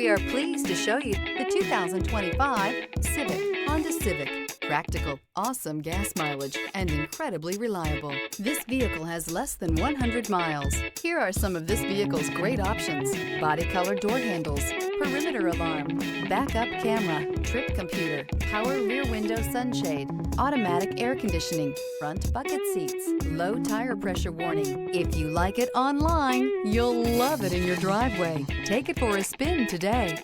We are pleased to show you the 2025 Honda Civic. Practical, awesome gas mileage, and incredibly reliable. This vehicle has less than 100 miles. Here are some of this vehicle's great options: body color door handles, perimeter alarm, backup camera, trip computer, power rear window sunshade, automatic air conditioning, front bucket seats, low tire pressure warning. If you like it online, you'll love it in your driveway. Take it for a spin today.